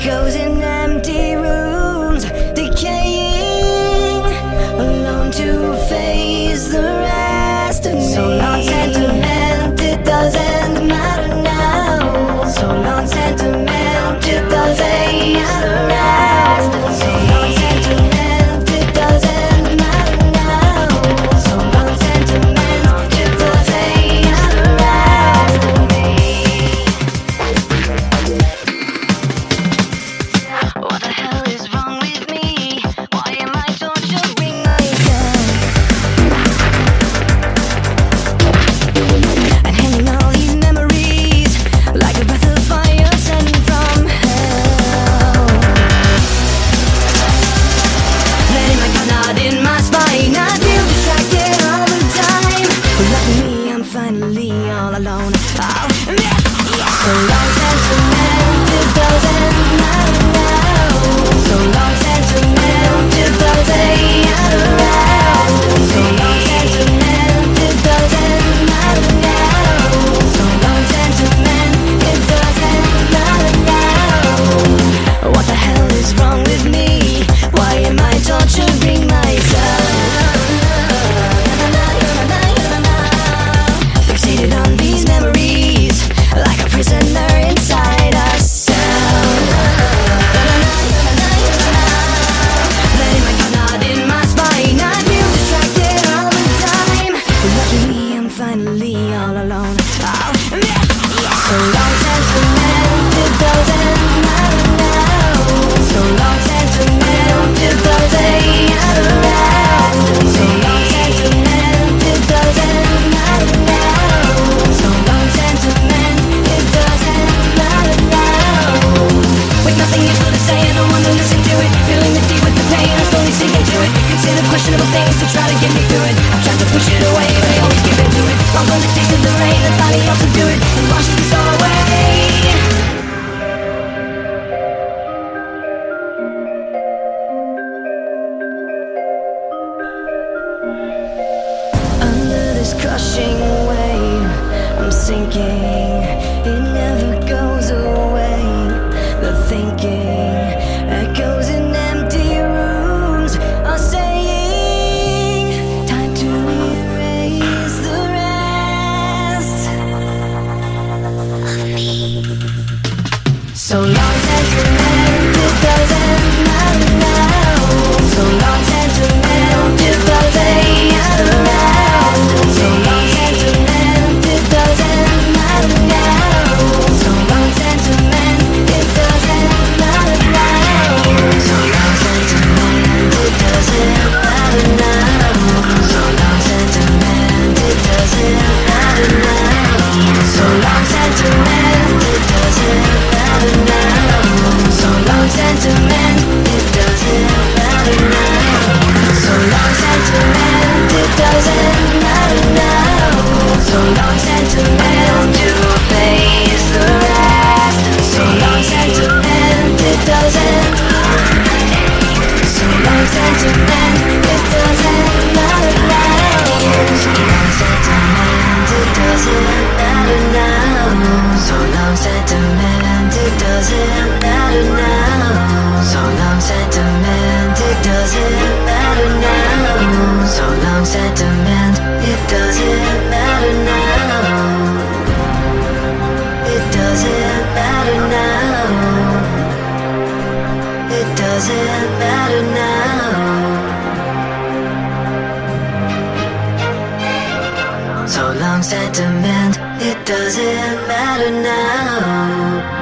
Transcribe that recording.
Echoes in empty rooms, decaying, alone to face the rest of me. So long sentiment, it doesn't matter now. So long sentiment, it doesn't matter now. So long sentiment, it doesn't matter now. So long sentiment, it doesn't matter now. What the hell is wrong with me? Why am I torturing myself? And hanging all these memories like a breath of fire sent from hell. Letting my gun out in my spine, I feel distracted all the time. But lucky me, I'm finally all alone. Oh, so long sentiment, it doesn't matter now. So long sentiment, it doesn't matter now. So long sentiment, it doesn't matter now. So long sentiment, it doesn't matter now. What the hell is wrong with me? Why am I torturing myself? Fixated on these memories like a prisoner inside a cell. Letting my gun out in my spine, I feel distracted all the time. Lucky me, I'm finally all alone. Oh, so long sentiment, it doesn't matter now. So long sentiment, it doesn't matter now. So long sentiment, it doesn't matter now. So long sentiment, it doesn't matter now. With nothing useful to say and no one to listen to it, feeling the deep with the pain, I'm slowly sinking to it. Consider questionable things to try to get me through it. I'm trying to push it away, but I always give in to it. Long gone the taste of the rain, and finally I'll do it and wash this all away. Under this crushing wave, I'm sinking. It never goes away. The thinking echoes in empty rooms are saying, time to erase the rest of me. So long sentiment, it doesn't matter now. So long sentiment, it doesn't matter now. So long sentiment, it doesn't matter now. So long sentiment, it doesn't matter now. So long sentiment, it doesn't matter now. So long sentiment, it doesn't matter now. So long sentiment, it doesn't matter now. So long sentiment, it doesn't matter now. So long sentiment, it doesn't matter now. So long sentiment, to face the rest. So long sentiment, it doesn't. So long sentiment, it doesn't matter now. So long sentiment, it doesn't matter now. So long sentiment, it doesn't matter now. So long sentiment, it doesn't matter now. So long sentiment, it doesn't matter now. It doesn't matter now. It doesn't matter now. So long sentiment, it doesn't matter now.